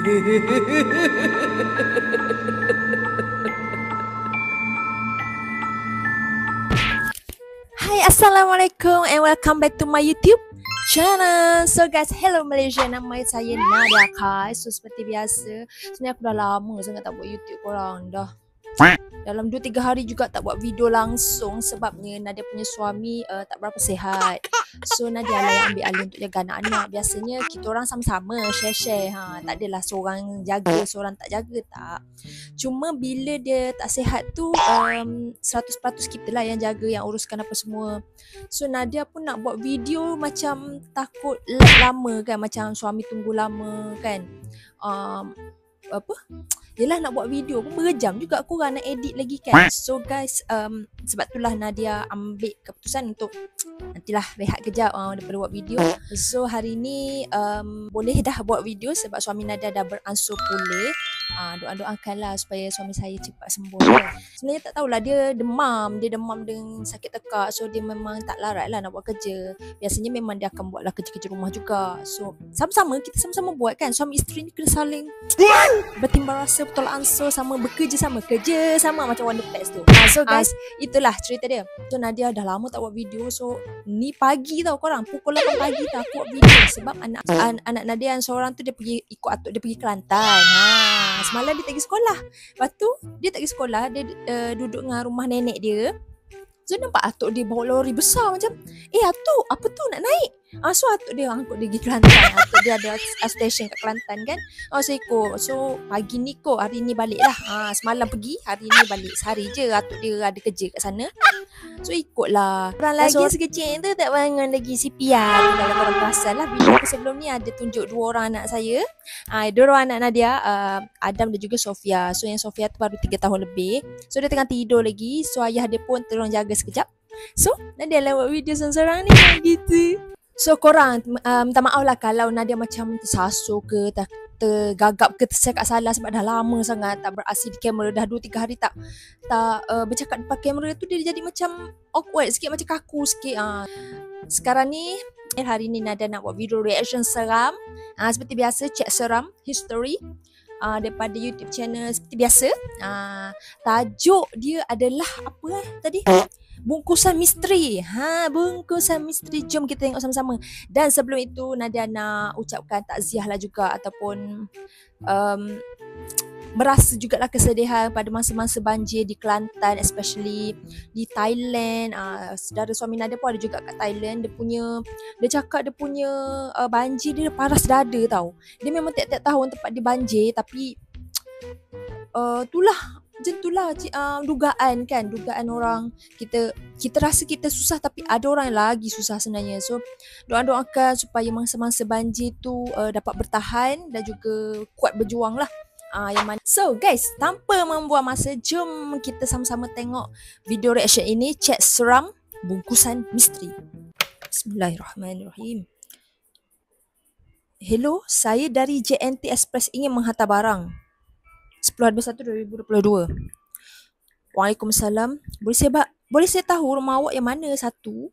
Hai, Assalamualaikum and welcome back to my YouTube channel. So guys, hello Malaysia, nama saya Nadia Kai. So seperti biasa, sebenarnya aku dah lama sangat tak buat YouTube korang dah. Dalam 2-3 hari juga tak buat video langsung sebabnya Nadia punya suami tak berapa sihat. So Nadia lah yang ambil alih untuk jaga anak-anak. Biasanya kita orang sama-sama share-share. Tak adalah seorang jaga, seorang tak jaga, tak. Cuma bila dia tak sihat tu 100% kita lah yang jaga, yang uruskan apa semua. So Nadia pun nak buat video macam takut lama kan, macam suami tunggu lama kan. Yelah, nak buat video pun berjam juga aku nak edit lagi kan. So guys, sebab itulah Nadia ambil keputusan untuk nantilah rehat kejap daripada buat video. So hari ni boleh dah buat video sebab suami Nadia dah beransur pulih. Doakanlah supaya suami saya cepat sembuh kan. Sebenarnya tak tahulah, dia demam dengan sakit tekak. So dia memang tak larat lah nak buat kerja. Biasanya memang dia akan buatlah kerja-kerja rumah juga. So kita sama-sama buat kan. Suami isteri ni kena saling bertimbang rasa, betul ansur sama, bekerja sama, kerja sama macam Wonder Pets tu. So guys, itulah cerita dia. So Nadia dah lama tak buat video. So ni pagi tau korang, pukul 8 pagi tau aku buat video. Sebab anak Nadia yang seorang tu dia pergi ikut atuk dia pergi Kelantan. Semalam dia tak pergi sekolah. Lepas tu dia tak pergi sekolah, dia duduk dengan rumah nenek dia. So nampak atuk dia bawa lori besar macam, atuk apa tu nak naik? So atuk dia angkut dia pergi Kelantan. Atuk dia ada stesen kat Kelantan kan. So ikut. So pagi ni kot, hari ni balik lah. Semalam pergi, hari ni balik. Sehari je atuk dia ada kerja kat sana. So ikut lah. Orang lagi sekecil tu tak bangun lagi CPR. Kalau korang perasan lah, video aku sebelum ni ada tunjuk 2 orang anak saya. 2 orang anak Nadia, Adam dan juga Sofia. So yang Sofia tu baru 3 tahun lebih. So dia tengah tidur lagi. So ayah dia pun tolong jaga sekejap. So Nadia lah buat video seorang-seorang ni gitu. So korang minta maaf lah kalau Nadia macam tersasul ke, tergagap ke, tercakap salah sebab dah lama sangat tak beraksi di kamera. Dah 2-3 hari tak bercakap depan kamera tu, dia jadi macam awkward sikit, macam kaku sikit. Sekarang ni hari ni Nadia nak buat video reaction seram. Seperti biasa, cek seram history daripada YouTube channel seperti biasa. Tajuk dia adalah apa tadi? Bungkusan misteri. Bungkusan misteri. Jom kita tengok sama-sama. Dan sebelum itu Nadia nak ucapkan takziah lah juga, ataupun merasa jugalah kesedihan pada masa-masa banjir di Kelantan, especially di Thailand. Saudara suami Nadia pun ada juga kat Thailand. Dia cakap dia punya banjir dia paras dada tau. Dia memang tiap-tiap tahun tempat dia banjir, tapi itulah dugaan orang. Kita rasa kita susah, tapi ada orang yang lagi susah sebenarnya. So doakan supaya masa-masa banjir tu dapat bertahan dan juga kuat berjuang lah. So guys, tanpa membuang masa, jom kita sama-sama tengok video reaction ini, chat seram bungkusan misteri. Bismillahirrahmanirrahim. Hello, saya dari JNT Express ingin menghantar barang. 10/1/2022. Waalaikumsalam. Boleh saya tahu rumah awak yang mana satu?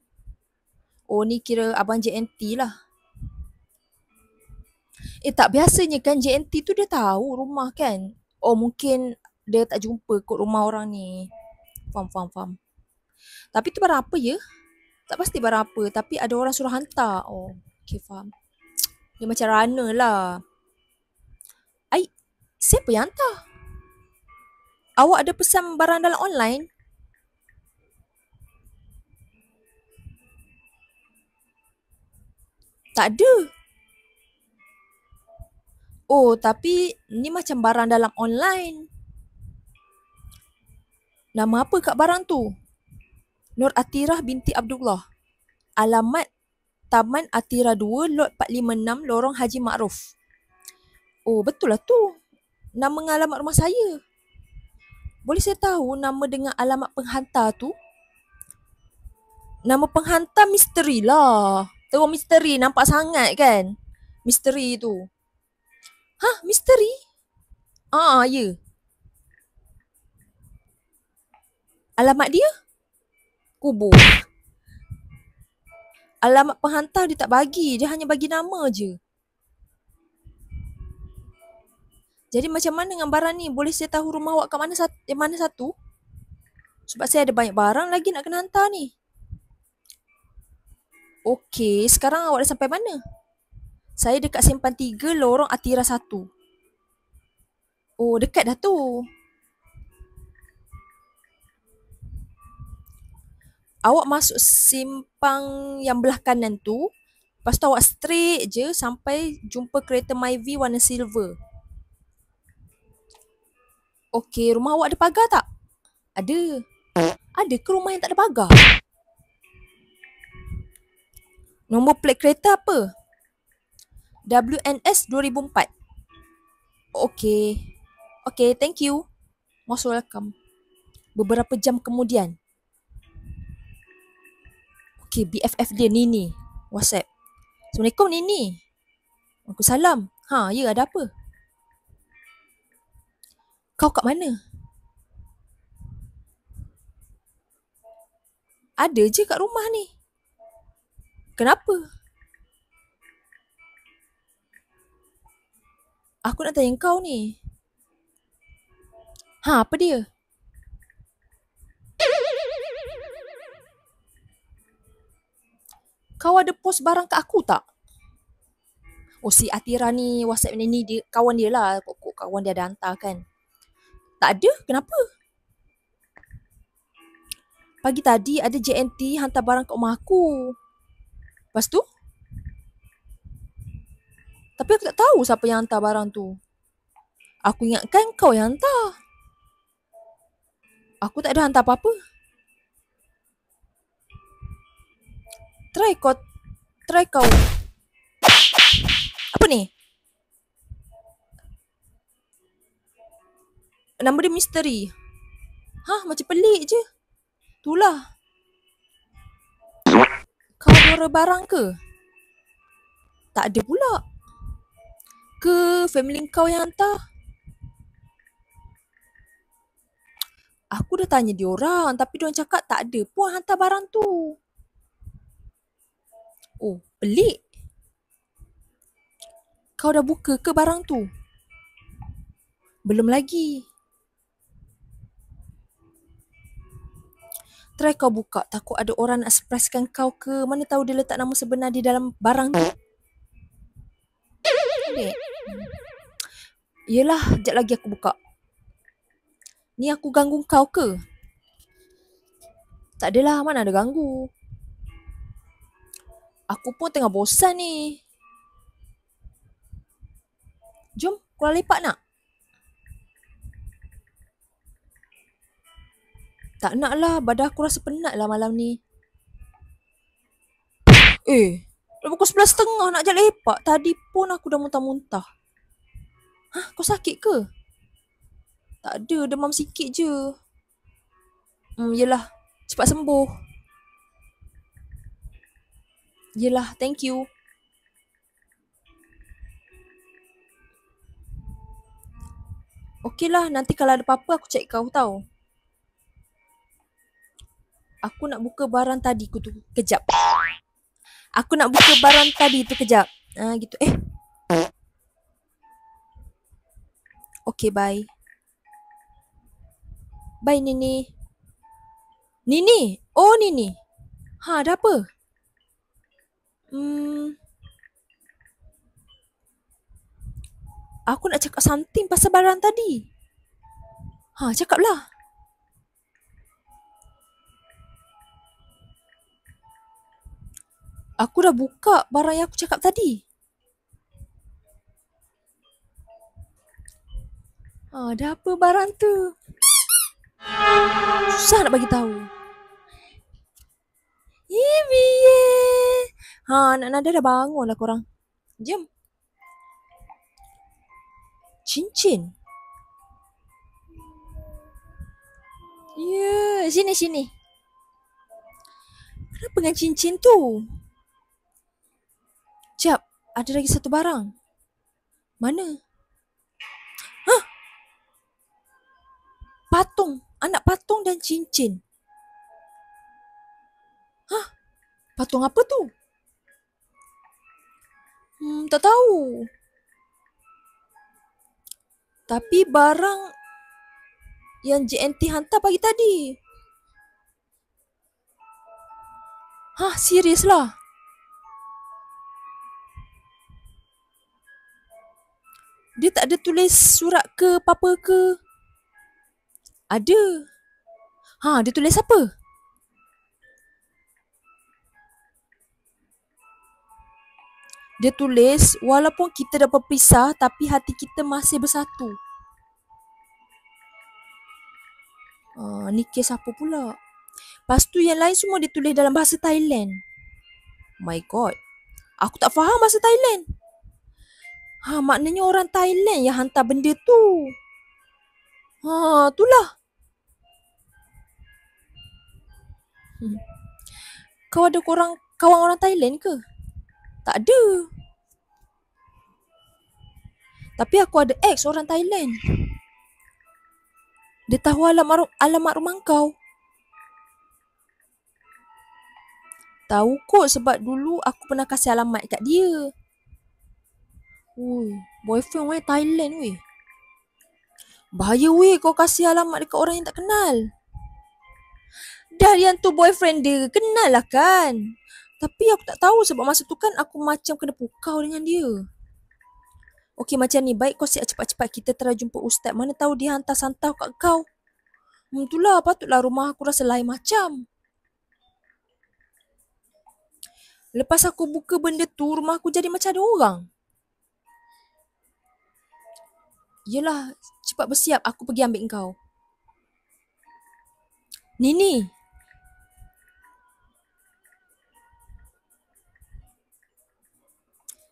Oh, ni kira abang JNT lah. Tak, biasanya kan JNT tu dia tahu rumah kan. Oh, mungkin dia tak jumpa kot rumah orang ni. Faham. Tapi tu barang apa ya? Tak pasti barang apa, tapi ada orang suruh hantar. Oh, okay, faham. Dia macam runner lah. Siapa yang hantar? Awak ada pesan barang dalam online? Tak ada. Oh, tapi ni macam barang dalam online. Nama apa kat barang tu? Nur Atirah binti Abdullah. Alamat Taman Atira 2, Lot 456, Lorong Haji Ma'ruf. Oh, betul lah tu. Nama dengan alamat rumah saya. Boleh saya tahu nama dengan alamat penghantar tu? Nama penghantar misteri lah. Terus misteri, nampak sangat kan? Misteri tu. Misteri? Ya. Alamat dia? Kubur. Alamat penghantar dia tak bagi. Dia hanya bagi nama je. Jadi macam mana dengan barang ni? Boleh saya tahu rumah awak kat mana satu? Sebab saya ada banyak barang lagi nak kena hantar ni. Okey, sekarang awak dah sampai mana? Saya dekat Simpan 3, lorong Atira 1. Oh, dekat dah tu. Awak masuk simpang yang belah kanan tu. Lepas tu awak straight je sampai jumpa kereta Myvi warna silver. Okey, rumah awak ada pagar tak? Ada. Ada ke rumah yang tak ada pagar? Nombor plate kereta apa? WNS 2004. Okey. Okey, thank you. Most welcome. Beberapa jam kemudian. Okey, BFF dia Nini. WhatsApp. Assalamualaikum Nini. Waalaikumsalam. Ha, ya ada apa? Kau kat mana? Ada je kat rumah ni. Kenapa? Aku nak tanya kau ni. Ha, apa dia? Kau ada post barang kat aku tak? Oh, si Atira ni WhatsApp ni dia, kawan dia lah. Kok kawan dia ada hantar kan? Tak ada? Kenapa? Pagi tadi ada JNT hantar barang kat rumah aku. Lepas tu? Tapi aku tak tahu siapa yang hantar barang tu. Aku ingatkan kau yang hantar. Aku tak ada hantar apa-apa. Try kau. Apa ni? Nama dia misteri. Hah, macam pelik je. Itulah. Kau ada barang ke? Tak ada pula. Ke family kau yang hantar? Aku dah tanya diorang tapi diorang cakap tak ada pun hantar barang tu. Oh, pelik. Kau dah buka ke barang tu? Belum lagi. Try kau buka. Takut ada orang nak surprisekan kau ke. Mana tahu dia letak nama sebenar di dalam barang tu. Pelik. Yelah, sekejap lagi aku buka. Ni aku ganggu kau ke? Tak adalah, mana ada ganggu. Aku pun tengah bosan ni. Jom, Kuala Lepak nak? Tak nak lah, badan aku rasa penat lah malam ni. Dah pukul 11.30 nak ajak lepak. Tadi pun aku dah muntah-muntah. Hah, kau sakit ke? Tak ada, demam sikit je. Yelah, cepat sembuh. Yelah, thank you. Okey lah, nanti kalau ada apa-apa aku check kau tau. Aku nak buka barang tadi tu kejap. Aku nak buka barang tadi tu kejap. Gitu. Okay, bye. Bye, Nini. Nini? Oh, Nini. Ha, ada apa? Aku nak cakap something pasal barang tadi. Ha, cakaplah. Aku dah buka barang yang aku cakap tadi. Ada apa barang tu? Susah nak bagi tahu. Anak Nada dah bangun lah korang. Jom. Cincin. Ya, sini. Kenapa dengan cincin tu? Jap, ada lagi satu barang. Mana? Hah? Patung. Anak patung dan cincin. Hah? Patung apa tu? Tak tahu. Tapi barang yang JNT hantar pagi tadi. Hah, serius lah? Dia tak ada tulis surat ke apa-apa ke? Ada. Ha, dia tulis apa? Dia tulis, walaupun kita dah berpisah, tapi hati kita masih bersatu. Ni kes apa pula? Lepas tu yang lain semua dia tulis dalam bahasa Thailand. My God. Aku tak faham bahasa Thailand. Maknanya orang Thailand yang hantar benda tu. Itulah. Kau ada kawan orang Thailand ke? Tak ada. Tapi aku ada ex orang Thailand. Dia tahu alamat rumah kau. Tahu kot sebab dulu aku pernah kasih alamat kat dia. Boyfriend weh Thailand weh. Bahaya weh kau kasih alamat dekat orang yang tak kenal. Dah yang tu boyfriend dia, kenal lah kan. Tapi aku tak tahu sebab masa tu kan aku macam kena pukau dengan dia. Okey macam ni, baik kau siap cepat-cepat kita try jumpa ustaz. Mana tahu dia hantar santau kat kau. Itulah patutlah rumah aku rasa lain macam. Lepas aku buka benda tu, rumah aku jadi macam ada orang. Yelah, cepat bersiap. Aku pergi ambil kau. Nini.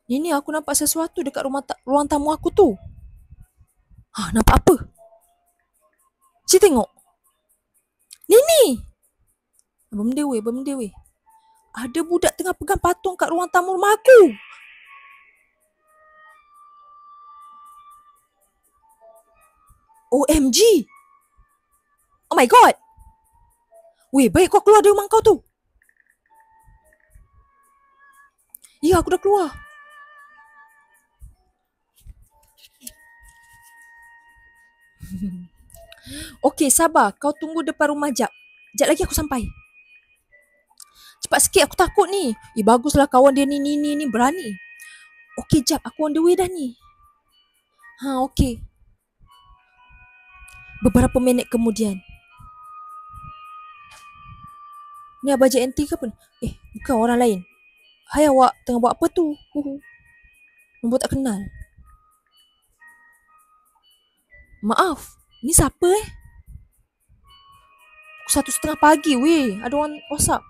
Nini, aku nampak sesuatu dekat ruang tamu aku tu. Nampak apa? Cik tengok. Nini. Benda weh. Ada budak tengah pegang patung kat ruang tamu rumah aku. OMG. Oh my God. Weh, baik kau keluar dari rumah kau tu. Ya, aku dah keluar. Okey, sabar. Kau tunggu depan rumah jap. Jap lagi aku sampai. Cepat sikit, aku takut ni. Baguslah kawan dia ni berani. Okey, jap. Aku on the way dah ni. Okey. Beberapa minit kemudian. Ni Abah JNT ke apa? Bukan orang lain. Hai awak, tengah buat apa tu? Nombor tak kenal. Maaf, ni siapa Pukul 1:30 pagi weh. Ada orang WhatsApp.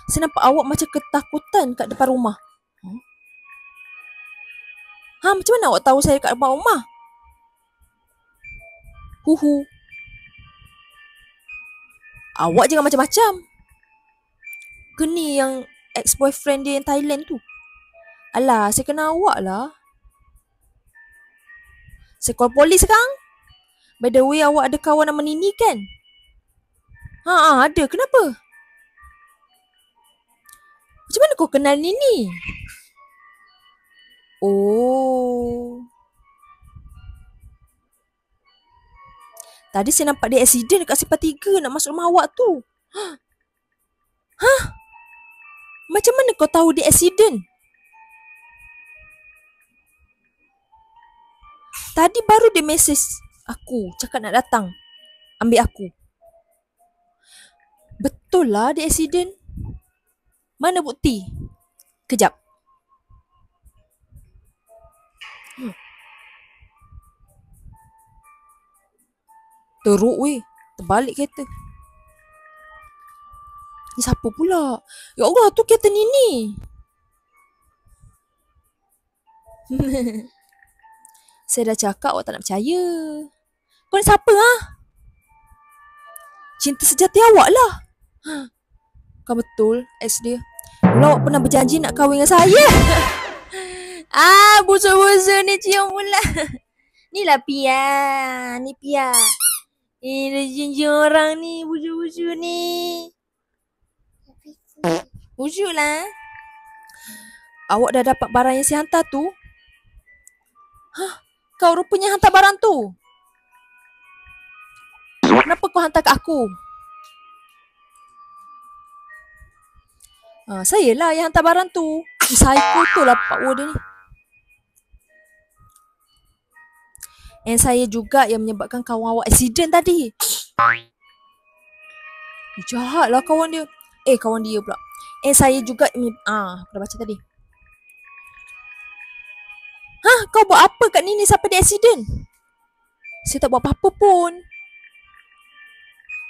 Saya nampak awak macam ketakutan kat depan rumah. Macam mana awak tahu saya kat depan rumah? Awak jangan macam-macam. Ke ni yang ex-boyfriend dia yang Thailand tu? Alah, saya kenal awak lah. Saya call polis sekarang. By the way, awak ada kawan nama Nini kan? Ada. Kenapa? Macam mana kau kenal Nini? Tadi saya nampak dia accident dekat Simpang 3 nak masuk rumah awak tu. Macam mana kau tahu dia accident? Tadi baru dia message aku, cakap nak datang ambil aku. Betul lah dia accident. Mana bukti? Kejap. Teruk weh. Terbalik kereta. Ni siapa pula? Ya Allah, tu kereta Nini. Saya dah cakap awak tak nak percaya. Kau ni siapa Cinta sejati awak lah. Kau betul ex dia. Dulu awak pernah berjanji nak kahwin dengan saya. Busuk-busuk ni cium pula. Ni lah Pia. Ni Pia. Dah cium orang ni. Busuk-busuk ni. Busuk lah. Awak dah dapat barang yang saya hantar tu? Kau rupanya hantar barang tu? Kenapa kau hantar kat aku? Saya lah yang hantar barang tu. Psycho tu lah Pak Wo dia ni. And saya juga yang menyebabkan kawan awak accident tadi. Jahat lah kawan dia. Kawan dia pula. And saya juga aku dah baca tadi. Kau buat apa kat Nini sampai dia accident? Saya tak buat apa-apa pun.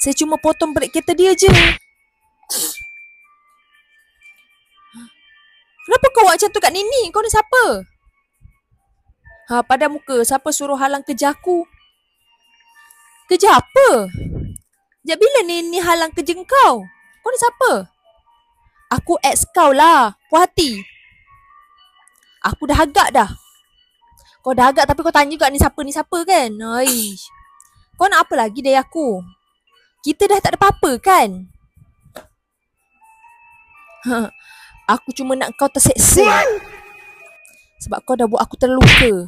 Saya cuma potong brek kereta dia je. Kenapa kau buat macam tu kat Nini? Kau ni siapa? Pada muka, siapa suruh halang kerja aku? Kerja apa? Sejak bila Nini halang kerja kau? Kau ni siapa? Aku ex kau lah. Puas hati. Aku dah agak dah. Kau dah agak tapi kau tanya juga ni siapa kan? Aish. Kau nak apa lagi dari aku? Kita dah tak ada apa-apa kan? Aku cuma nak kau terseksa. Sebab kau dah buat aku terluka.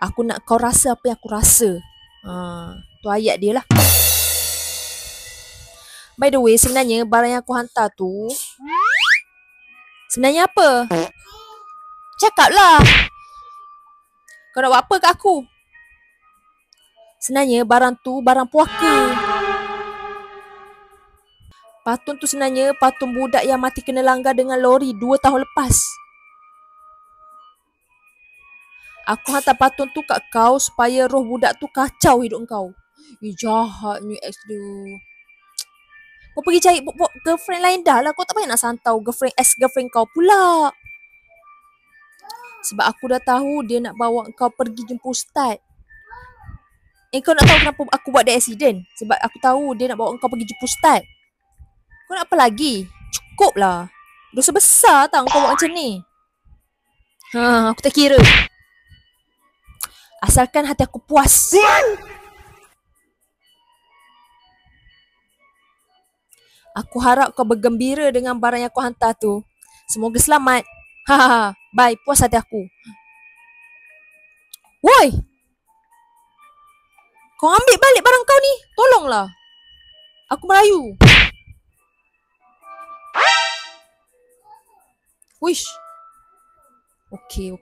Aku nak kau rasa apa yang aku rasa. Tu ayat dia lah. By the way, sebenarnya barang yang aku hantar tu sebenarnya apa? Cakap lah. Kau nak buat apa kat aku? Sebenarnya barang tu barang puaka. Patung tu sebenarnya patung budak yang mati kena langgar dengan lori 2 tahun lepas. Aku hantar patung tu kat kau supaya roh budak tu kacau hidup kau. Jahat ni ex dia. Kau pergi cari girlfriend lain dah lah. Kau tak payah nak santau ex-girlfriend kau pula. Sebab aku dah tahu dia nak bawa kau pergi jumpa ustaz. Kau nak tahu kenapa aku buat dia accident? Sebab aku tahu dia nak bawa kau pergi jumpa ustaz. Kau nak apa lagi? Cukup lah. Dosa besar tau kau buat macam ni. Aku tak kira. Asalkan hati aku puas. Aku harap kau bergembira dengan barang yang aku hantar tu. Semoga selamat. Bye. Puas hati aku. Woi! Kau ambil balik barang kau ni. Tolonglah. Aku merayu. Wish. Okay.